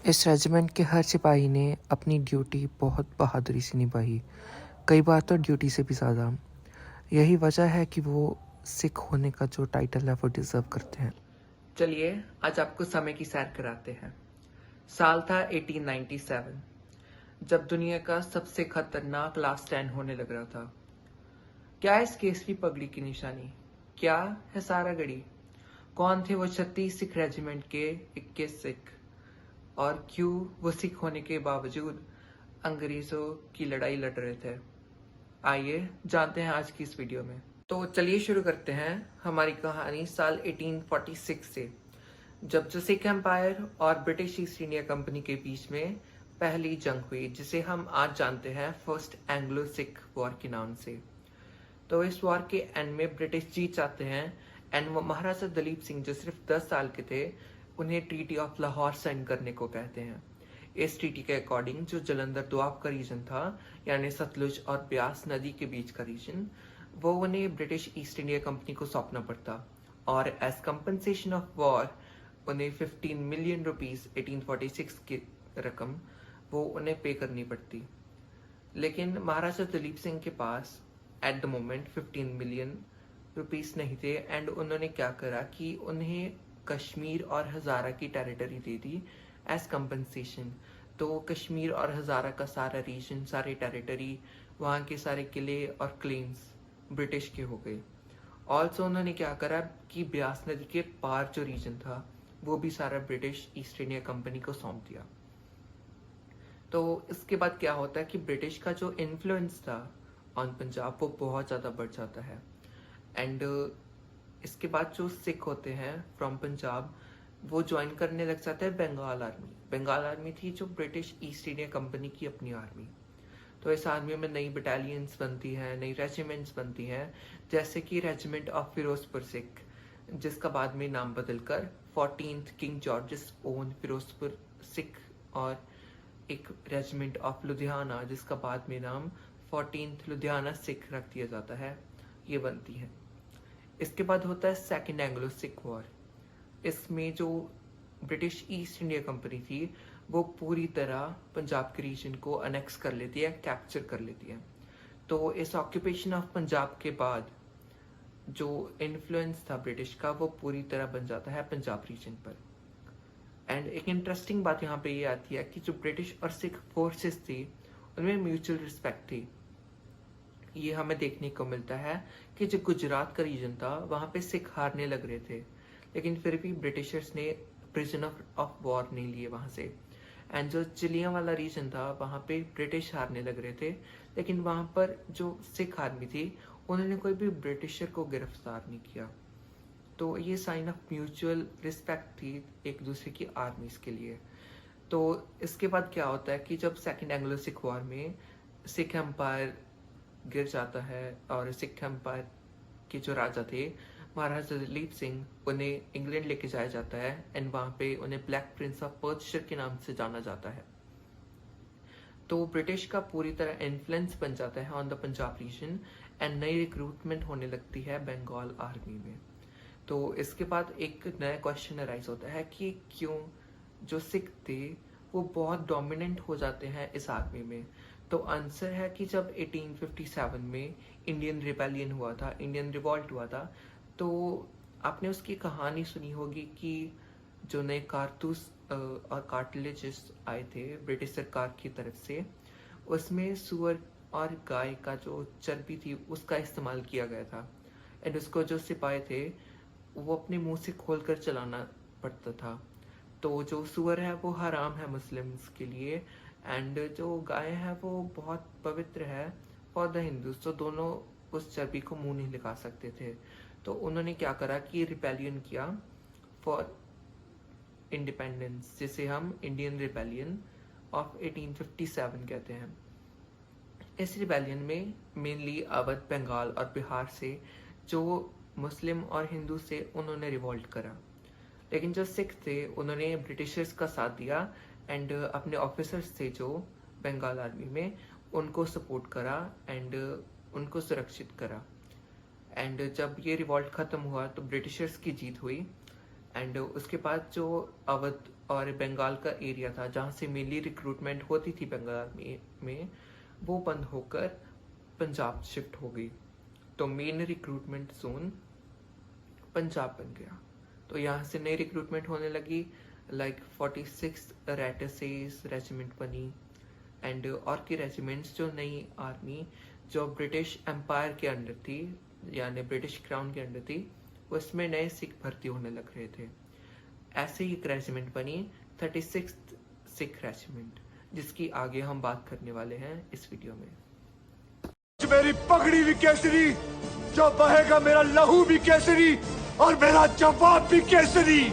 इस रेजिमेंट के हर सिपाही ने अपनी ड्यूटी बहुत बहादुरी से निभाई, कई बार तो ड्यूटी से भी ज़्यादा। यही वजह है कि वो सिख होने का जो टाइटल है वो डिजर्व करते हैं। चलिए आज आपको समय की सैर कराते हैं। साल था 1897, जब दुनिया का सबसे खतरनाक लास्ट स्टैंड होने लग रहा था। क्या है इस केसरी पगड़ी की निशानी? क्या है सारा गढ़ी? कौन थे वो 36 सिख रेजिमेंट के 21 सिख? और क्यों वो सिख होने के बावजूद अंग्रेजों की लड़ाई लड़ रहे थे? आइए जानते हैं आज की इस वीडियो में। तो चलिए शुरू करते हैं हमारी कहानी साल 1846 से, जब जो सिख एम्पायर और ब्रिटिश ईस्ट इंडिया कंपनी के बीच में पहली जंग हुई, जिसे हम आज जानते हैं फर्स्ट एंग्लो सिख वॉर के नाम से। तो इस वॉर के एंड में ब्रिटिश जीत जाते हैं एंड वो महाराजा दलीप सिंह, जो सिर्फ 10 साल के थे, उन्हें ट्रीटी ऑफ लाहौर साइन करने को कहते हैं। इस ट्रीटी के अकॉर्डिंग जो जलंधर दोआब का रीजन था, यानी सतलुज और ब्यास नदी के बीच का रीजन, वो उन्हें ब्रिटिश ईस्ट इंडिया कंपनी को सौंपना पड़ता और एज कंपनसेशन ऑफ वॉर उन्हें 15 मिलियन रुपीस 1846 की रकम वो उन्हें पे करनी पड़ती। लेकिन महाराजा दलीप सिंह के पास at the moment 15 million rupees नहीं थे एंड उन्होंने क्या करा कि उन्हें कश्मीर और हज़ारा की टेरिटरी दे दी एज कंपनसेशन। तो कश्मीर और हज़ारा का सारा रीजन, सारे टेरिटरी, वहाँ के सारे किले और क्लेम्स ब्रिटिश के हो गए। ऑल्सो उन्होंने क्या करा कि ब्यास नदी के पार जो रीजन था वो भी सारा ब्रिटिश ईस्ट इंडिया कंपनी को सौंप दिया। तो इसके बाद क्या होता है कि ब्रिटिश का जो इन्फ्लुएंस था ऑन पंजाब वो बहुत ज़्यादा बढ़ जाता है एंड इसके बाद जो सिख होते हैं फ्रॉम पंजाब वो ज्वाइन करने लग जाता है बंगाल आर्मी। बंगाल आर्मी थी जो ब्रिटिश ईस्ट इंडिया कंपनी की अपनी आर्मी। तो इस आर्मी में नई बटालियंस बनती हैं, नई रेजिमेंट्स बनती हैं, जैसे कि रेजिमेंट ऑफ फिरोजपुर सिख, जिसका बाद में नाम बदलकर 14th king George's own Ferozepur Sikh, और एक रेजिमेंट ऑफ लुधियाना जिसका बाद में नाम 14th लुधियाना सिख रख दिया जाता है, ये बनती है। इसके बाद होता है सेकेंड एंग्लो सिख वॉर। इसमें जो ब्रिटिश ईस्ट इंडिया कंपनी थी वो पूरी तरह पंजाब के रीजन को अनेक्स कर लेती है, कैप्चर कर लेती है। तो इस ऑक्यूपेशन ऑफ पंजाब के बाद जो इन्फ्लुएंस था ब्रिटिश का वो पूरी तरह बन जाता है पंजाब रीजन पर। एंड एक इंटरेस्टिंग बात यहाँ पे ये आती है कि जो ब्रिटिश और सिख फोर्सेस थी उनमें म्यूचुअल रिस्पेक्ट थी। ये हमें देखने को मिलता है कि जो गुजरात का रीजन था वहाँ पे सिख हारने लग रहे थे, लेकिन फिर भी ब्रिटिशर्स ने प्रिजनर ऑफ वॉर नहीं लिए वहाँ से। एंड जो चिलिया वाला रीजन था वहाँ पे ब्रिटिश हारने लग रहे थे, लेकिन वहाँ पर जो सिख आर्मी थी उन्होंने कोई भी ब्रिटिशर को गिरफ्तार नहीं किया। तो ये साइन ऑफ म्यूचुअल रिस्पेक्ट थी एक दूसरे की आर्मीज के लिए। तो इसके बाद क्या होता है कि जब सेकेंड एंग्लो सिख वॉर में सिख एम्पायर गिर जाता है और सिख एम्पायर के जो राजा थे महाराजा दलीप सिंह, उन्हें इंग्लैंड लेके जाया जाता है एंड वहाँ पे उन्हें ब्लैक प्रिंस ऑफ पर्थशर के नाम से जाना जाता है। तो ब्रिटिश का पूरी तरह इन्फ्लुएंस बन जाता है on the Punjab region and नई रिक्रूटमेंट होने लगती है बंगाल आर्मी में। तो इसके बाद एक नया क्वेश्चन अराइज होता है कि क्यों जो सिख थे वो बहुत डोमिनेंट हो जाते हैं इस आर्मी में। तो आंसर है कि जब 1857 में इंडियन रिबेलियन हुआ था, इंडियन रिवॉल्ट हुआ था, तो आपने उसकी कहानी सुनी होगी कि जो नए कारतूस और कार्टिलेजेस आए थे ब्रिटिश सरकार की तरफ से, उसमें सुअर और गाय का जो चर्बी थी उसका इस्तेमाल किया गया था एंड उसको जो सिपाही थे वो अपने मुंह से खोलकर चलाना पड़ता था। तो जो सुअर है वो हराम है मुस्लिम्स के लिए एंड जो गाय है वो बहुत पवित्र है फॉर द हिंदूज, तो दोनों उस चर्बी को मुंह नहीं लगा सकते थे। तो उन्होंने क्या करा कि रिपेलियन किया फॉर इंडिपेंडेंस, जिसे हम इंडियन रिपेलियन ऑफ 1857 कहते हैं। इस रिपेलियन में मेनली अवध, बंगाल और बिहार से जो मुस्लिम और हिंदू से उन्होंने रिवॉल्ट करा, लेकिन जो सिख थे उन्होंने ब्रिटिशर्स का साथ दिया एंड अपने ऑफिसर्स थे जो बंगाल आर्मी में उनको सपोर्ट करा एंड उनको सुरक्षित करा। एंड जब ये रिवॉल्ट खत्म हुआ तो ब्रिटिशर्स की जीत हुई एंड उसके बाद जो अवध और बंगाल का एरिया था जहाँ से मेनली रिक्रूटमेंट होती थी बंगाल में वो बंद होकर पंजाब शिफ्ट हो गई। तो मेन रिक्रूटमेंट जोन पंजाब बन गया। तो यहाँ से नई रिक्रूटमेंट होने लगी, लाइक 46 रैटसेस रेजिमेंट बनी एंड और की रेजिमेंट्स जो नई आर्मी जो ब्रिटिश एम्पायर के अंडर थी यानी ब्रिटिश क्राउन के अंडर थी उसमें नए सिख भर्ती होने लग रहे थे। ऐसे ही एक रेजिमेंट बनी 36 सिख रेजिमेंट, जिसकी आगे हम बात करने वाले हैं इस वीडियो में। मेरी पगड़ी भी केसरी, जो बहेगा मेरा लहू भी केसरी और मेरा जवाब भी केसरी।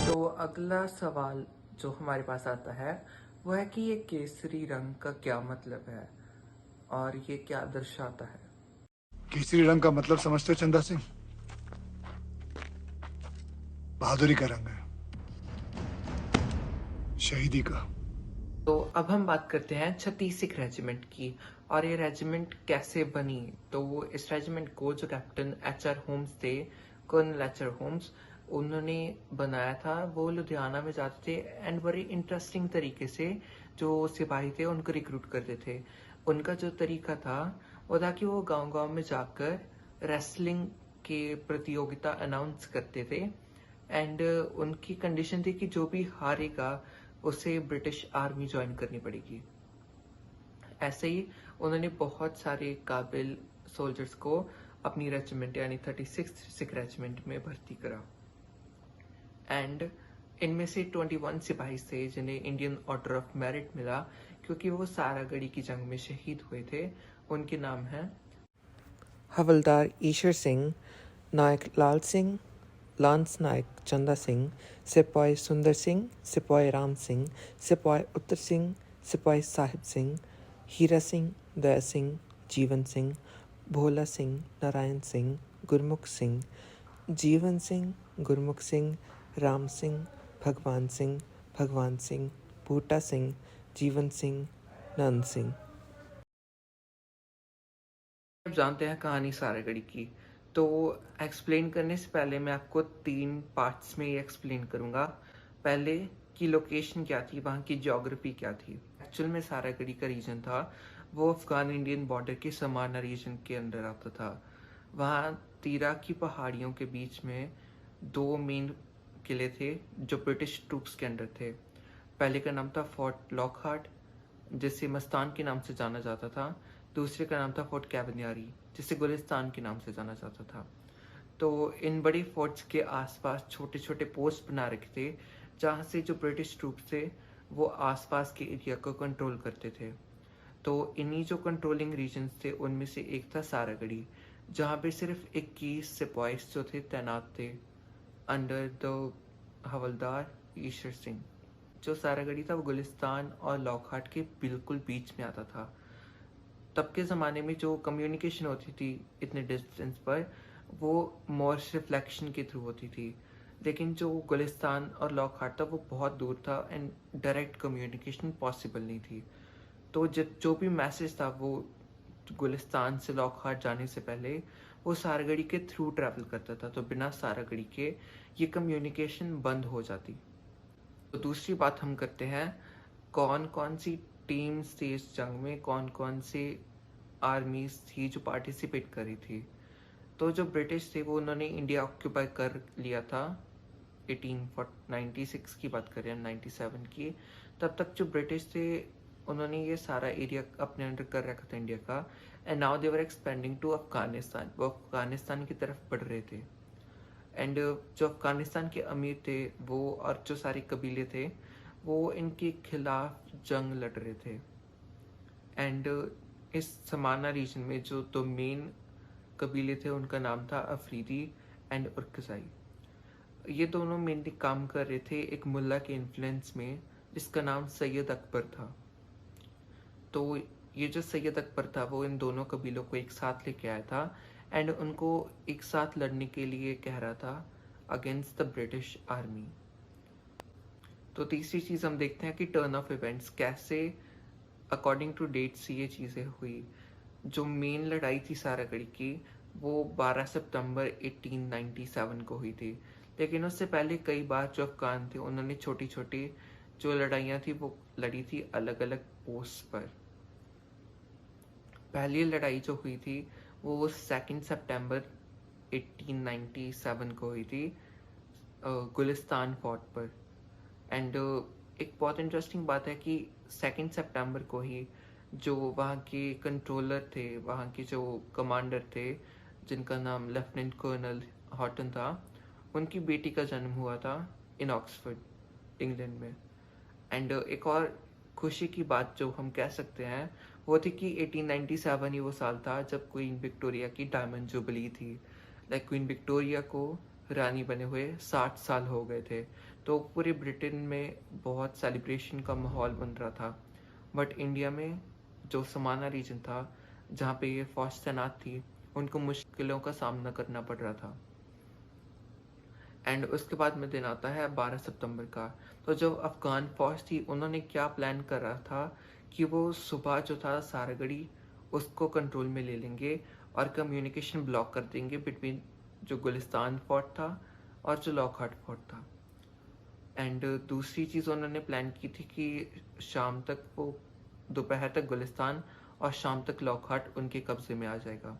तो अगला सवाल जो हमारे पास आता है वो है कि ये केसरी रंग का क्या मतलब है और ये क्या दर्शाता है। केसरी रंग का मतलब समझते हो चंदा सिंह? बहादुरी का रंग है, शहीदी का। तो अब हम बात करते हैं 36 सिख रेजिमेंट की और ये रेजिमेंट कैसे बनी। तो वो इस रेजिमेंट को जो कैप्टन एच.आर. होम्स थे, कर्नल एच.आर. होम्स, उन्होंने बनाया था। वो लुधियाना में जाते थे एंड बड़े इंटरेस्टिंग तरीके से जो सिपाही थे उनको रिक्रूट करते थे। उनका जो तरीका था वो था कि वो गांव-गांव में जाकर रेसलिंग के प्रतियोगिता अनाउंस करते थे एंड उनकी कंडीशन थी कि जो भी हारेगा उसे ब्रिटिश आर्मी ज्वाइन करनी पड़ेगी। ऐसे ही उन्होंने बहुत सारे काबिल सोल्जर्स को अपनी रेजिमेंट यानी 36 सिख रेजिमेंट में भर्ती करा एंड इनमें से 21 सिपाही थे जिन्हें इंडियन ऑर्डर ऑफ मेरिट मिला क्योंकि वो सारागढ़ी की जंग में शहीद हुए थे। उनके नाम हैं हवलदार ईश्वर सिंह, नायक लाल सिंह, लांस नायक चंदा सिंह, सिपाही सुंदर सिंह, सिपाही राम सिंह, सिपाही उत्तर सिंह, सिपाही साहिब सिंह, हीरा सिंह, दया सिंह, जीवन सिंह, भोला सिंह, नारायण सिंह, गुरमुख सिंह, जीवन सिंह, गुरमुख सिंह, राम सिंह, भगवान सिंह, बूटा सिंह, जीवन सिंह, नंद सिंह। अब जानते हैं कहानी सारागढ़ी की। तो एक्सप्लेन करने से पहले मैं आपको 3 पार्ट्स में ये एक्सप्लेन करूंगा। पहले की लोकेशन क्या थी, वहाँ की ज्योग्राफी क्या थी। एक्चुअल में सारागढ़ी का रीजन था वो अफगान इंडियन बॉर्डर के समाना रीजन के अंदर आता था। वहाँ तीरा की पहाड़ियों के बीच में 2 मेन किले थे जो ब्रिटिश ट्रूप्स के अंडर थे। पहले का नाम था फोर्ट लॉकहार्ट जिसे मस्तान के नाम से जाना जाता था। दूसरे का नाम था फोर्ट कैबनियारी जिसे गुलिस्तान के नाम से जाना जाता था। तो इन बड़ी फोर्ट्स के आसपास छोटे छोटे पोस्ट बना रखे थे जहाँ से जो ब्रिटिश ट्रूप्स थे वो आसपास के एरिया को कंट्रोल करते थे। तो इन्हीं जो कंट्रोलिंग रीजन्स थे उनमें से एक था सारागढ़ी जहाँ पे सिर्फ 21 सिपाहीस जो थे तैनात थे अंडर द हवलदार ईश्वर सिंह। जो सारागढ़ी था वो गुलिस्तान और लॉकहार्ट के बिल्कुल बीच में आता था। तब के ज़माने में जो कम्युनिकेशन होती थी इतने डिस्टेंस पर वो मोर्स रिफ्लेक्शन के थ्रू होती थी, लेकिन जो गुलिस्तान और लॉकहार्ट था वो बहुत दूर था एंड डायरेक्ट कम्युनिकेशन पॉसिबल नहीं थी। तो जो भी मैसेज था वो गुलिस्तान से लॉकहार्ट जाने से पहले वो सारागढ़ी के थ्रू ट्रैवल करता था। तो बिना सारागढ़ी के ये कम्युनिकेशन बंद हो जाती। तो दूसरी बात हम करते हैं कौन कौन सी टीम्स थी इस जंग में, कौन कौन सी आर्मीज थी जो पार्टिसिपेट करी थी। तो जो ब्रिटिश थे वो उन्होंने इंडिया ऑक्यूपाई कर लिया था 1896 की बात करें 97 की। तब तक जो ब्रिटिश थे उन्होंने ये सारा एरिया अपने अंडर कर रखा था इंडिया का and now they were expanding to Afghanistan. वो अफगानिस्तान की तरफ बढ़ रहे थे एंड जो अफगानिस्तान के अमीर थे वो और जो सारे कबीले थे वो इनके खिलाफ जंग लड़ रहे थे। एंड इस समाना रीजन में जो 2 मेन कबीले थे उनका नाम था अफरीदी एंड उरकजाई। ये दोनों मेनली काम कर रहे थे एक मुल्ला के इन्फ्लुएंस में जिसका नाम सैयद अकबर था। तो ये जो सैयद अकबर था वो इन दोनों कबीलों को एक साथ लेके आया था एंड उनको एक साथ लड़ने के लिए कह रहा था अगेंस्ट द ब्रिटिश आर्मी। तो तीसरी चीज़ हम देखते हैं कि टर्न ऑफ इवेंट्स कैसे अकॉर्डिंग टू डेट्स ये चीज़ें हुई। जो मेन लड़ाई थी सारागढ़ी की वो 12 सितंबर 1897 को हुई थी, लेकिन उससे पहले कई बार जो अफगान थे उन्होंने छोटी छोटी जो लड़ाइयाँ थी वो लड़ी थी अलग अलग पोस्ट पर। पहली लड़ाई जो हुई थी वो 2 सितंबर 1897 को हुई थी गुलिस्तान फोर्ट पर। एंड एक बहुत इंटरेस्टिंग बात है कि 2 सितंबर को ही जो वहाँ के कंट्रोलर थे, वहाँ के जो कमांडर थे जिनका नाम लेफ्टिनेंट कर्नल हॉटन था, उनकी बेटी का जन्म हुआ था इन ऑक्सफोर्ड इंग्लैंड में। एंड एक और खुशी की बात जो हम कह सकते हैं वो थी कि 1897 ही वो साल था जब क्वीन विक्टोरिया की डायमंड जुबली थी। लाइक क्वीन विक्टोरिया को रानी बने हुए 60 साल हो गए थे, तो पूरे ब्रिटेन में बहुत सेलिब्रेशन का माहौल बन रहा था। बट इंडिया में जो समाना रीजन था जहाँ पे ये फौज तैनात थी, उनको मुश्किलों का सामना करना पड़ रहा था। एंड उसके बाद में दिन आता है 12 सितंबर का। तो जो अफगान फौज थी उन्होंने क्या प्लान कर रहा था कि वो सुबह जो था सारागढ़ी उसको कंट्रोल में ले लेंगे और कम्युनिकेशन ब्लॉक कर देंगे बिटवीन जो गुलिस्तान फोर्ट था और जो लॉकहार्ट फोर्ट था। एंड दूसरी चीज़ उन्होंने प्लान की थी कि शाम तक वो दोपहर तक गुलिस्तान और शाम तक लॉकहार्ट उनके कब्जे में आ जाएगा।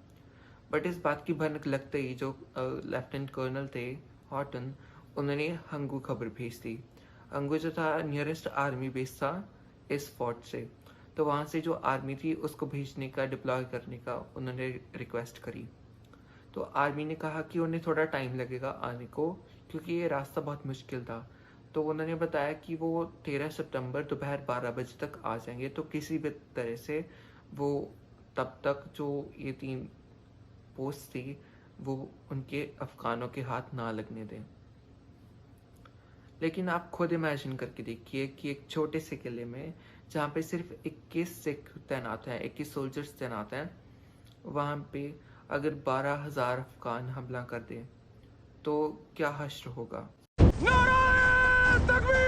बट इस बात की भनक लगते ही जो लेफ्टिनेंट कर्नल थे हॉटन, उन्होंने हंगू खबर भेज दी। हंगू जो था नियरेस्ट आर्मी बेस था इस फोर्ट से, तो वहाँ से जो आर्मी थी उसको भेजने का, डिप्लॉय करने का उन्होंने रिक्वेस्ट करी। तो आर्मी ने कहा कि उन्हें थोड़ा टाइम लगेगा आने को क्योंकि ये रास्ता बहुत मुश्किल था। तो उन्होंने बताया कि वो 13 सितंबर दोपहर 12 बजे तक आ जाएंगे, तो किसी भी तरह से वो तब तक जो ये 3 पोस्ट थी वो उनके अफगानों के हाथ ना लगने दें। लेकिन आप खुद इमेजिन करके देखिए कि एक छोटे से किले में जहाँ पे सिर्फ 21 सिख तैनात हैं, 21 सोल्जर्स तैनात हैं, वहाँ पे अगर 12,000 अफगान हमला कर दें तो क्या हश्र होगा। नारायण तकबीर!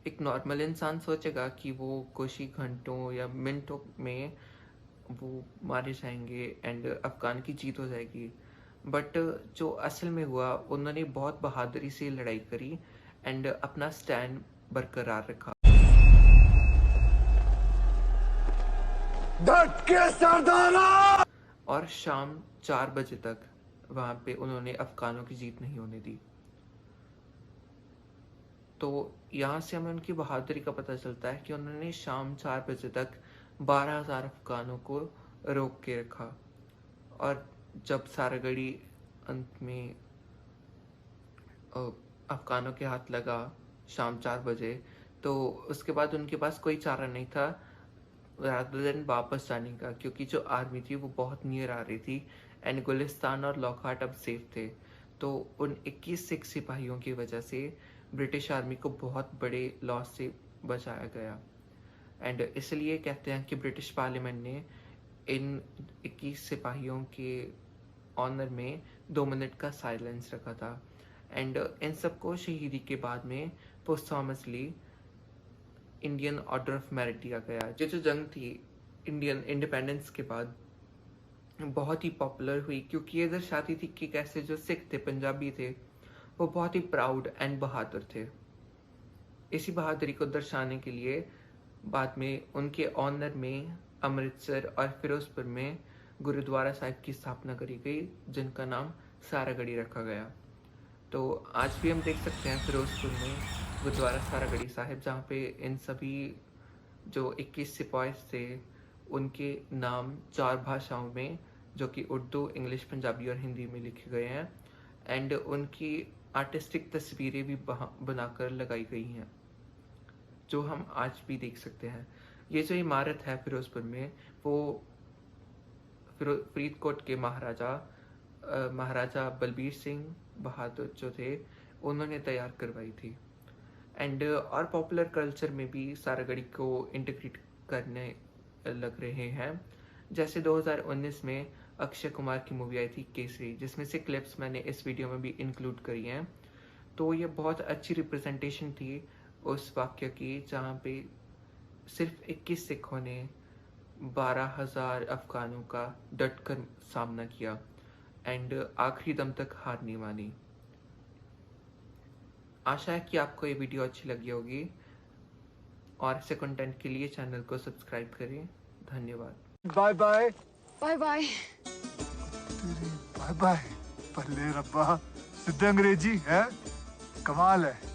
एक नॉर्मल इंसान सोचेगा कि वो कुछ ही घंटों या मिनटों में वो मारे जाएंगे एंड अफगान की जीत हो जाएगी। बट जो असल में हुआ, उन्होंने बहुत बहादुरी से लड़ाई करी एंड अपना स्टैंड बरकरार रखा। डट के सरदारा! और शाम 4 बजे तक वहां पे उन्होंने अफगानों की जीत नहीं होने दी। तो यहाँ से हमें उनकी बहादुरी का पता चलता है कि उन्होंने शाम 4 बजे तक 12,000 अफगानों को रोक के रखा। और जब सारागढ़ी अंत में अफगानों के हाथ लगा शाम 4 बजे, तो उसके बाद उनके पास कोई चारा नहीं था रादर देन वापस जाने का, क्योंकि जो आर्मी थी वो बहुत नियर आ रही थी एंड गुलिस्तान और लॉकहार्ट अब सेफ थे। तो उन 21 सिख सिपाहियों की वजह से ब्रिटिश आर्मी को बहुत बड़े लॉस से बचाया गया। एंड इसलिए कहते हैं कि ब्रिटिश पार्लियामेंट ने इन 21 सिपाहियों के ऑनर में 2 मिनट का साइलेंस रखा था। एंड इन सबको शहीदी के बाद में पोस्टहमसली इंडियन ऑर्डर ऑफ मेरिट दिया गया। ये जो जंग थी इंडियन इंडिपेंडेंस के बाद बहुत ही पॉपुलर हुई, क्योंकि ये दर्शाती थी कि कैसे जो सिख थे, पंजाबी थे, वो बहुत ही प्राउड एंड बहादुर थे। इसी बहादुरी को दर्शाने के लिए बाद में उनके ऑनर में अमृतसर और फिरोजपुर में गुरुद्वारा साहिब की स्थापना करी गई, जिनका नाम सारागढ़ी रखा गया। तो आज भी हम देख सकते हैं फिरोजपुर में गुरुद्वारा सारागढ़ी साहिब, जहाँ पे इन सभी जो 21 सिपाही थे उनके नाम 4 भाषाओं में, जो कि उर्दू, इंग्लिश, पंजाबी और हिंदी में लिखे गए हैं। एंड उनकी आर्टिस्टिक तस्वीरें भी बनाकर लगाई गई हैं, जो हम आज भी देख सकते हैं। ये जो इमारत है फिरोजपुर में, वो फरीदकोट के महाराजा बलबीर सिंह बहादुर जो थे, उन्होंने तैयार करवाई थी। एंड और पॉपुलर कल्चर में भी सारागढ़ी को इंटीग्रेट करने लग रहे हैं। जैसे 2019 में अक्षय कुमार की मूवी आई थी केसरी, जिसमें से क्लिप्स मैंने इस वीडियो में भी इंक्लूड करी हैं। तो ये बहुत अच्छी रिप्रेजेंटेशन थी उस वाक्य की जहाँ पे सिर्फ 21 सिखों ने 12,000 अफगानों का डट कर सामना किया एंड आखिरी दम तक हार नहीं मानी। आशा है कि आपको ये वीडियो अच्छी लगी होगी और ऐसे कंटेंट के लिए चैनल को सब्सक्राइब करें। धन्यवाद। Bye bye. Bye bye. Bye bye. पल्ले रब्बा, सिद्ध अंग्रेजी है, कमाल है।